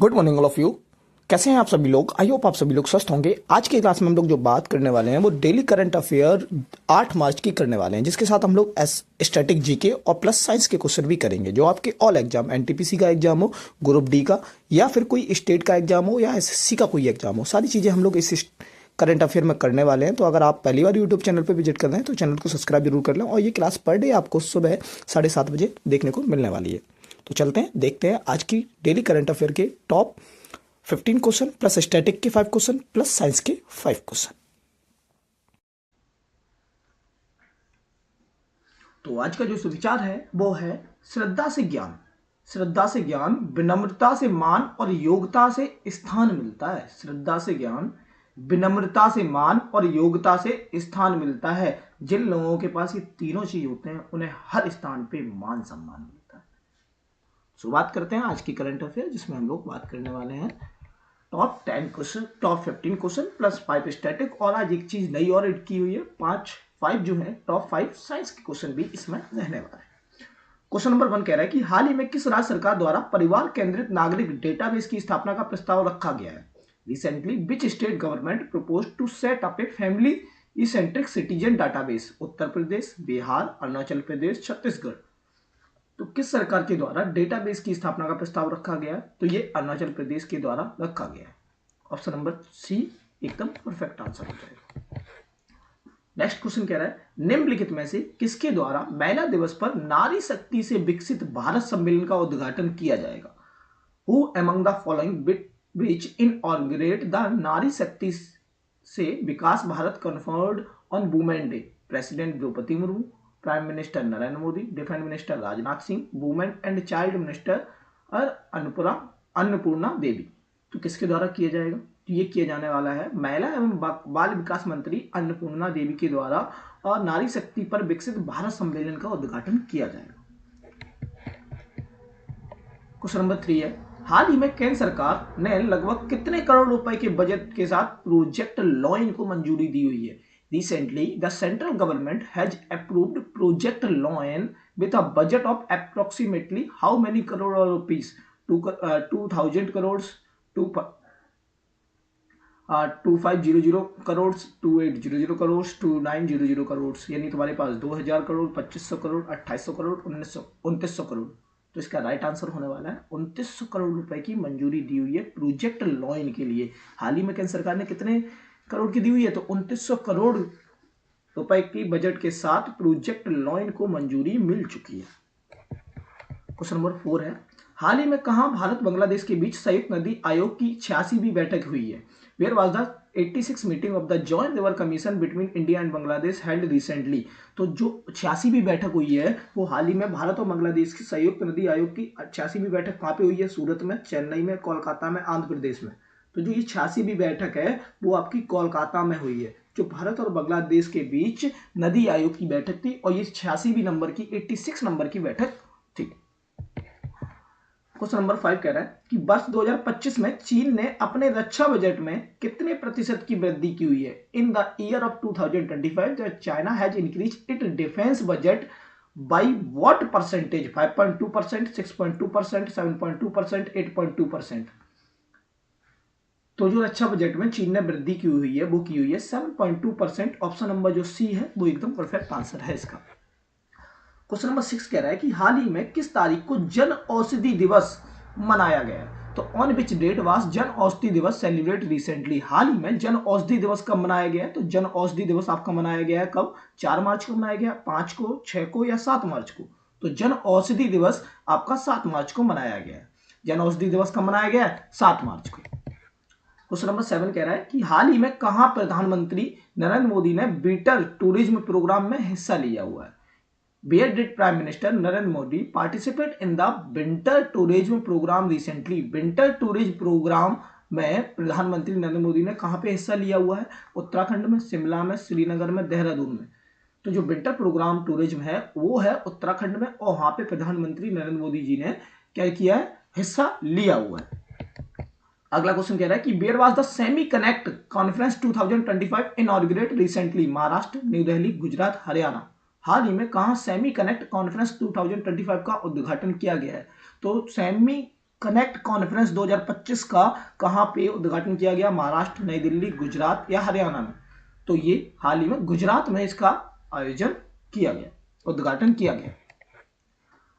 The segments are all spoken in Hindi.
Good morning all of you. कैसे हैं आप सभी लोग? आई होप आप सभी लोग स्वस्थ होंगे। आज की क्लास में हम लोग जो बात करने वाले हैं वो डेली करंट अफेयर 8 मार्च की करने वाले हैं, जिसके साथ हम लोग स्टैटिक जीके और प्लस साइंस के क्वेश्चन भी करेंगे। जो आपके ऑल एग्जाम, एनटीपीसी का एग्जाम हो, ग्रुप डी का, या फिर कोई स्टेट का एग्जाम हो, या एसएससी का कोई एग्जाम हो, सारी चीज़ें हम लोग इस करंट अफेयर में करने वाले हैं। तो अगर आप पहली बार यूट्यूब चैनल पर विजिट कर रहे हैं तो चैनल को सब्सक्राइब जरूर कर लें, और ये क्लास पर डे आपको सुबह 7:30 बजे देखने को मिलने वाली है। तो चलते हैं, देखते हैं आज की डेली करंट अफेयर के टॉप 15 क्वेश्चन प्लस स्टैटिक के 5 क्वेश्चन प्लस साइंस के 5 क्वेश्चन। तो आज का जो सुविचार है वो है श्रद्धा से ज्ञान। श्रद्धा से ज्ञान, विनम्रता से मान और योग्यता से स्थान मिलता है। श्रद्धा से ज्ञान, विनम्रता से मान और योग्यता से स्थान मिलता है। जिन लोगों के पास ये तीनों चीज होते हैं उन्हें हर स्थान पे मान सम्मान मिलता है। सो बात करते हैं आज की करंट अफेयर, जिसमें हम लोग बात करने वाले हैं top 10 question, top 15 question plus 5 static. और आज एक चीज नई और ऐड की हुई है, 5 जो है टॉप 5 साइंस के क्वेश्चन भी इसमें रहने वाला है। क्वेश्चन नंबर 1 कह रहा है कि हाल ही में किस राज्य सरकार द्वारा परिवार केंद्रित नागरिक डेटाबेस की स्थापना का प्रस्ताव रखा गया है? Recently which state government propose to set up a family centric citizen database? Uttar Pradesh, Bihar, Arunachal Pradesh, Chhattisgarh. तो किस सरकार के द्वारा डेटाबेस की स्थापना का प्रस्ताव रखा गया है? तो ये अरुणाचल प्रदेश के द्वारा रखा गया है। ऑप्शन नंबर सी एकदम परफेक्ट आंसर हो जाएगा। नेक्स्ट क्वेश्चन कह रहा है निम्नलिखित में से किसके द्वारा महिला दिवस पर नारी शक्ति से विकसित भारत सम्मेलन का उद्घाटन किया जाएगा? Who among the following which inaugurate the Nari Shakti se Vikas Bharat conferred on women day? President Droupadi Murmu, prime minister Narendra Modi, defence minister Rajnath Singh, women and child minister Annapurna Devi. तो किसके द्वारा किया जाएगा? तो ये किया जाने वाला है महिला एवं बाल विकास मंत्री अन्नपूर्णा देवी के द्वारा, और नारी शक्ति पर विकसित भारत सम्मेलन का उद्घाटन किया जाएगा। क्वेश्चन नंबर 3 है हाल ही में केंद्र सरकार ने लगभग कितने करोड़ रुपए के बजट के साथ प्रोजेक्ट लॉइन को मंजूरी दी हुई है? Recently, the central government has approved Project Lion with a budget of approximately how many crore rupees? 2,000 crores, 2500 crores, 2800 crores, 2900 crores। यानी तुम्हारे पास 2000 करोड़, 2500 करोड़, 2800 करोड़, 2900 करोड़। तो इसका राइट आंसर होने वाला है 2900 करोड़ रुपए की मंजूरी दी हुई है प्रोजेक्ट लॉइन के लिए। हाल ही में केंद्र सरकार ने कितने करोड़ की दी हुई है? तो 2900 करोड़ रुपए की बजट के साथ प्रोजेक्ट लॉइन को मंजूरी मिल चुकी है। क्वेश्चन नंबर 4 है हाल ही में कहां भारत बांग्लादेश के बीच संयुक्त नदी आयोग की 86वीं बैठक हुई है? Where was the 86 meeting of the joint river commission between India and Bangladesh held recently? तो जो 86वीं बैठक हुई है वो हाल ही में भारत और बांग्लादेश की संयुक्त नदी आयोग की 86वीं बैठक कहां पे हुई है? सूरत में, चेन्नई में, कोलकाता में, आंध्र प्रदेश में। तो जो ये 86वीं बैठक है वो आपकी कोलकाता में हुई है। जो भारत और बांग्लादेश के बीच नदी आयोग की बैठक थी, और ये 86वीं नंबर की 86 नंबर की बैठक थी। क्वेश्चन नंबर 5 कह रहा है कि वर्ष 2025 में चीन ने अपने रक्षा बजट में कितने प्रतिशत की वृद्धि की हुई है? In the year of 2025 China has increase it defence budget by what percentage? 5.2%, 6.2%, 7.2%, 8.2%। तो जो रक्षा बजट में चीन ने वृद्धि की हुई है वो की हुई है 7.2%। ऑप्शन नंबर जो सी है वो एकदम परफेक्ट आंसर है इसका। क्वेश्चन नंबर 6 कह रहा है कि हाल ही में किस तारीख को जन औषधि दिवस मनाया गया है? तो on which date was Jan Aushadhi दिवस सेलिब्रेट रिसेंटली? हाल ही में जन औषधि दिवस कब मनाया गया है? तो जन औषधि दिवस आपका मनाया गया है कब? 4 मार्च को मनाया गया, 5 को, 6 को, या 7 मार्च को? तो जन औषधि दिवस आपका 7 मार्च को मनाया गया है। जन औषधि दिवस कब मनाया गया है? 7 मार्च को। क्वेश्चन नंबर 7 कह रहा है कि हाल ही में कहां प्रधानमंत्री नरेंद्र मोदी ने विंटर टूरिज्म प्रोग्राम में हिस्सा लिया हुआ है? Where did prime minister Narendra Modi participate in the winter tourism programme recently? Winter tourism programme में प्रधानमंत्री नरेंद्र मोदी ने कहां पे हिस्सा लिया हुआ है? उत्तराखंड में, शिमला में, श्रीनगर में, देहरादून में। तो जो विंटर प्रोग्राम टूरिज्म है वो है उत्तराखंड में, और वहां पे प्रधानमंत्री नरेंद्र मोदी जी ने क्या किया है? हिस्सा लिया हुआ है। अगला क्वेश्चन कह रहा है कि where was the semi connect conference 2025 inaugurate recently? Maharashtra, new Delhi, Gujarat, Haryana. हाल ही में कहां सेमी कनेक्ट कॉन्फ्रेंस 2025 का उद्घाटन किया गया है? तो सेमी कनेक्ट कॉन्फ्रेंस 2025 का कहां पे उद्घाटन किया गया? महाराष्ट्र, नई दिल्ली, गुजरात या हरियाणा में? तो ये हाल ही में गुजरात में इसका आयोजन किया गया, उद्घाटन किया गया।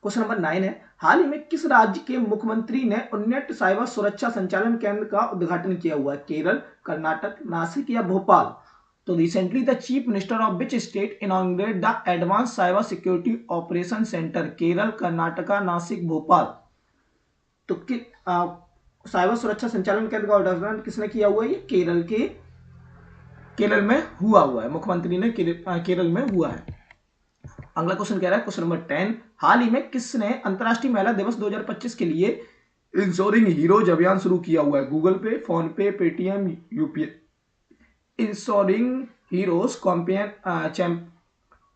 क्वेश्चन नंबर 9 है, हाल ही में किस राज्य के मुख्यमंत्री ने उन्नत साइबर सुरक्षा संचालन केंद्र का उद्घाटन किया हुआ है? केरल, कर्नाटक, नासिक या भोपाल? तो recently the chief minister of which state inaugurated the advance cyber security operation centre? Kerala, Karnataka, Nashik, Bhopal? तो साइबर सुरक्षा संचालन केंद्र का उद्घाटन किसने किया हुआ है? ये केरल में हुआ है, मुख्यमंत्री ने केरल में हुआ है। अगला क्वेश्चन कह रहा है, क्वेश्चन नंबर 10, हाल ही में किसने अंतर्राष्ट्रीय महिला दिवस 2025 के लिए इंश्योरिंग हीरोज अभियान शुरू किया हुआ है? गूगल पे, फोन पे, Paytm, UPI. Ensuring heroes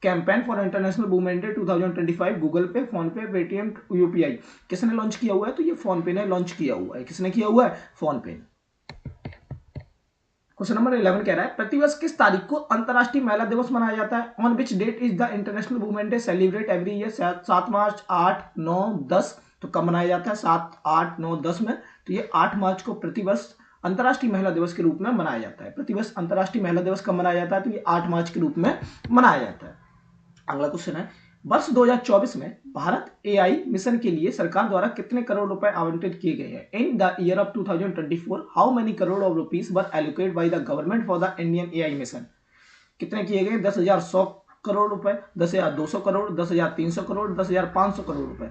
campaign for international women day 2025, Google पे, फोन पे, पेटीएम, यूपीआई। किसने लॉन्च किया हुआ है? तो ये फोन पे ने लॉन्च किया हुआ है। किसने किया हुआ है? फोन पे ने। क्वेश्चन नंबर 11 कह रहा है, प्रतिवर्ष किस तारीख को अंतर्राष्ट्रीय महिला दिवस मनाया जाता है? On which date is the international women day celebrate every year? 7 March, 8, 9, 10? तो कब मनाया जाता है? 7, 8, 9, 10 में। तो ये 8 मार्च को प्रतिवर्ष अंतर्राष्ट्रीय महिला दिवस के रूप में मनाया जाता है। प्रतिवर्ष अंतर्राष्ट्रीय महिला दिवस कब मनाया जाता है? तो ये 8 मार्च के रूप में मनाया जाता है। अगला क्वेश्चन है, वर्ष 2024 में भारत एआई मिशन के लिए सरकार द्वारा कितने करोड़ रुपए आवंटित किए गए हैं? In the year of 2024 how many crore of rupees were allocated by the government for the Indian AI mission? कितने किए गए? 10,100 करोड़ रुपए, 10,200 करोड़, 10,300 करोड़, 10,500 करोड़ रुपए।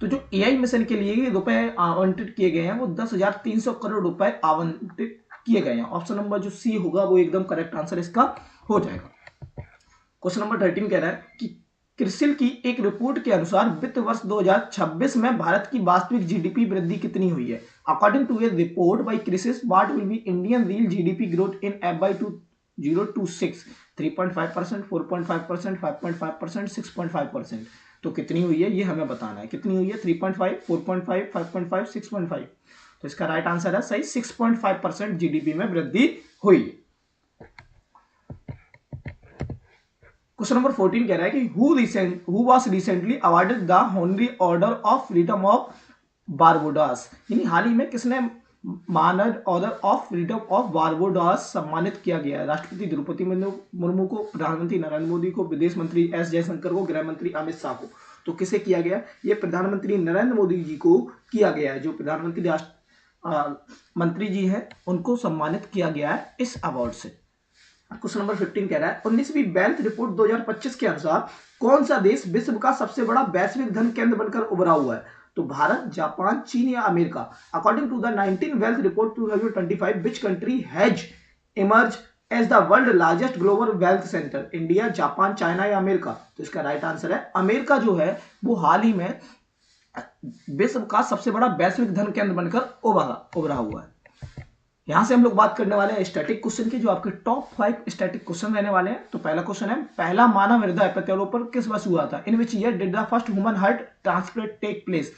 तो जो एआई मिशन के लिए रुपए आवंटित किए गए हैं वो 10,300 करोड़ रुपए आवंटित किए गए हैं। ऑप्शन नंबर जो सी होगा वो एकदम करेक्ट आंसर इसका हो जाएगा। क्वेश्चन नंबर 13 कह रहा है कि क्रिसिल की एक रिपोर्ट के अनुसार वित्त वर्ष 2026 में भारत की वास्तविक जीडीपी वृद्धि कितनी हुई है? According to a report by CRISIL, what will be Indian real GDP growth in FY 2026? 3.5%, 4.5%, 5.5%, 6.5%? तो कितनी हुई है ये हमें बताना है। कितनी हुई है? 3.5, 4.5, 5.5, 6.5? तो इसका राइट आंसर है सही 6.5% जीडीपी में वृद्धि हुई। क्वेश्चन नंबर 14 कह रहा है कि who was recently awarded the honorary order of freedom of Barbados? यानी हाल ही में किसने मानद order of freedom of Barbados सम्मानित किया गया है? राष्ट्रपति द्रौपदी मुर्मू को, प्रधानमंत्री नरेंद्र मोदी को, विदेश मंत्री एस जयशंकर को, गृह मंत्री अमित शाह को? तो किसे किया गया? ये प्रधानमंत्री नरेंद्र मोदी जी को किया गया है। जो प्रधानमंत्री मंत्री जी हैं उनको सम्मानित किया गया है इस अवार्ड से। क्वेश्चन नंबर 15 कह रहा है, 19वीं वेल्थ रिपोर्ट 2025 के अनुसार कौन सा देश विश्व का सबसे बड़ा वैश्विक धन केंद्र बनकर उभरा हुआ है? तो भारत, जापान, चीन या America? According to the 19 wealth report 2025, which country has emerge as the world largest global wealth centre? India, Japan, China या अमेरिका? तो इसका राइट आंसर है अमेरिका जो है वो हाल ही में विश्व का सबसे बड़ा वैश्विक धन केंद्र बनकर उभरा हुआ है। यहां से हम लोग बात करने वाले हैं स्टैटिक क्वेश्चन की, जो आपके टॉप 5 स्टैटिक क्वेश्चन रहने वाले हैं। तो पहला क्वेश्चन है, पहला मानव हृदय प्रत्यारोपण पर किस वर्ष हुआ था? In which year did the first human heart transplant take place?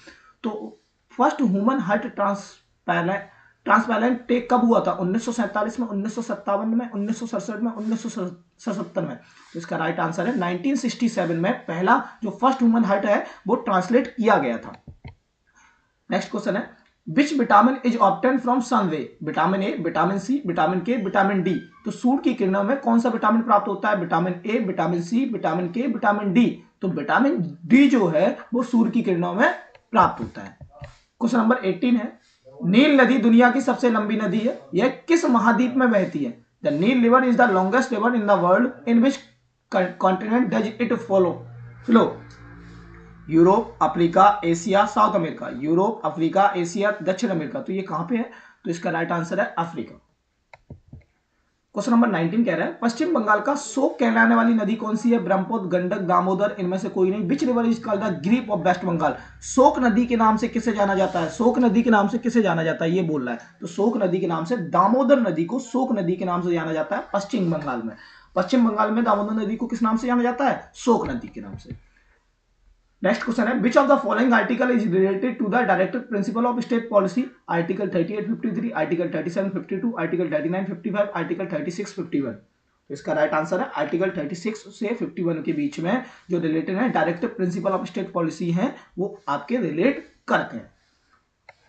तो first human heart transplant take कब हुआ था? 1947 में, 1957 में, 1967 में, 1977 में? तो इसका राइट आंसर है 1967 में पहला जो फर्स्ट ह्यूमन हार्ट है वो ट्रांसलेट किया गया था। नेक्स्ट क्वेश्चन है, Which vitamin is obtained from sun ray? Vitamin A, vitamin C, vitamin K, vitamin D? तो सूर्य की किरणों में कौन सा विटामिन प्राप्त होता है? Vitamin A, vitamin C, vitamin K, vitamin D? तो विटामिन डी जो है वो सूर्य की किरणों में प्राप्त होता है। क्वेश्चन नंबर 18 है, नील नदी दुनिया की सबसे लंबी नदी है, यह किस महाद्वीप में बहती है? The Nile river is the longest river in the world, in which continent does it flow? Europe, Africa, Asia, South America? Europe, Africa, Asia, दक्षिण अमेरिका? तो ये कहां पे है? तो इसका राइट आंसर है अफ्रीका। क्वेश्चन नंबर 19 कह रहा है, पश्चिम बंगाल का शोक कहलाने वाली नदी कौन सी है? ब्रह्मपुत्र, गंडक, दामोदर? इनमें से कोई नहीं। Which river is called the grief of West Bengal? शोक नदी के नाम से किसे जाना जाता है? शोक नदी के नाम से किसे जाना जाता है ये बोल रहा है। तो शोक नदी के नाम से दामोदर नदी को शोक नदी के नाम से जाना जाता है पश्चिम बंगाल में। पश्चिम बंगाल में दामोदर नदी को किस नाम से जाना जाता है? शोक नदी के नाम से। नेक्स्ट क्वेश्चन है, which of the following article is related to the directive principle of state policy? Article 3853, article 3752, article 3955, article 3651? तो इसका राइट आंसर है आर्टिकल 36 से 51 के बीच में जो रिलेटेड है directive principle of state policy है वो आपके रिलेट करते हैं।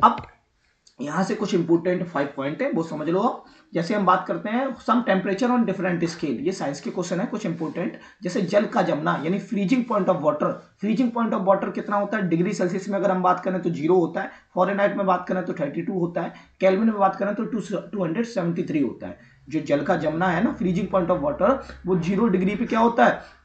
अब यहां से कुछ इंपोर्टेंट 5 पॉइंट है वो समझ लो आप। जैसे हम बात करते हैं some temperature on different scale, ये साइंस के क्वेश्चन है कुछ इंपोर्टेंट। जैसे जल का जमना यानी freezing point of water, freezing point of water कितना होता है डिग्री सेल्सियस में अगर हम बात करें तो 0 होता है, फॉरेनहाइट में बात करें तो 32 होता है, केल्विन में बात करें तो 273 होता है। जो जल का जमना है ना फ्रीजिंग पॉइंट ऑफ वाटर, वो 0 डिग्री पे क्या होता है,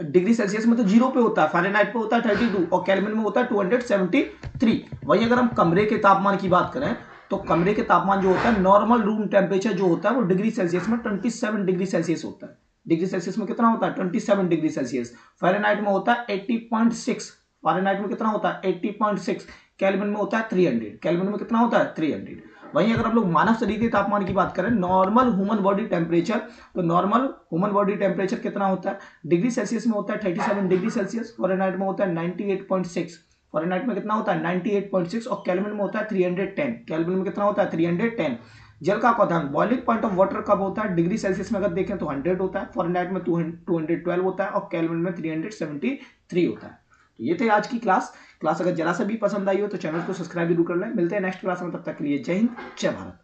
डिग्री सेल्सियस में तो 0 पे होता है, फारेनहाइट पे होता है 32 और केल्विन में होता है 273। वही अगर हम कमरे के तापमान की बात करें तो कमरे के तापमान जो होता है नॉर्मल रूम टेम्परेचर जो होता है वो डिग्री सेल्सियस में 27 डिग्री सेल्सियस होता है। डिग्री सेल्सियस में कितना होता है 27 डिग्री सेल्सियस। फारेनहाइट में होता है 80.6, फारेनहाइट में कितना होता है 80.6, केल्विन में होता है 300, केल्विन में कितना होता है 300। वहीं अगर हम लोग मानव शरीर के तापमान की बात करें नॉर्मल ह्यूमन बॉडी टेम्परेचर, तो नॉर्मल ह्यूमन बॉडी टेम्परेचर कितना होता है डिग्री सेल्सियस में होता है 37 डिग्री सेल्सियस, फॉरेनहाइट में होता है 98.6, फॉरेनहाइट में कितना होता है 98.6 और केल्विन में होता है 310, केल्विन में कितना होता है 310। जल का क्वथनांक बॉइलिंग पॉइंट ऑफ वाटर कब होता है डिग्री सेल्सियस में अगर देखें तो 100 होता है, फॉरेनहाइट में 212 होता है और केल्विन में 373 होता है। तो ये थे आज की क्लास। क्लास अगर जरा सा भी पसंद आई हो तो चैनल को सब्सक्राइब जरूर कर लें। मिलते हैं नेक्स्ट क्लास में, तब तक के लिए जय हिंद जय भारत।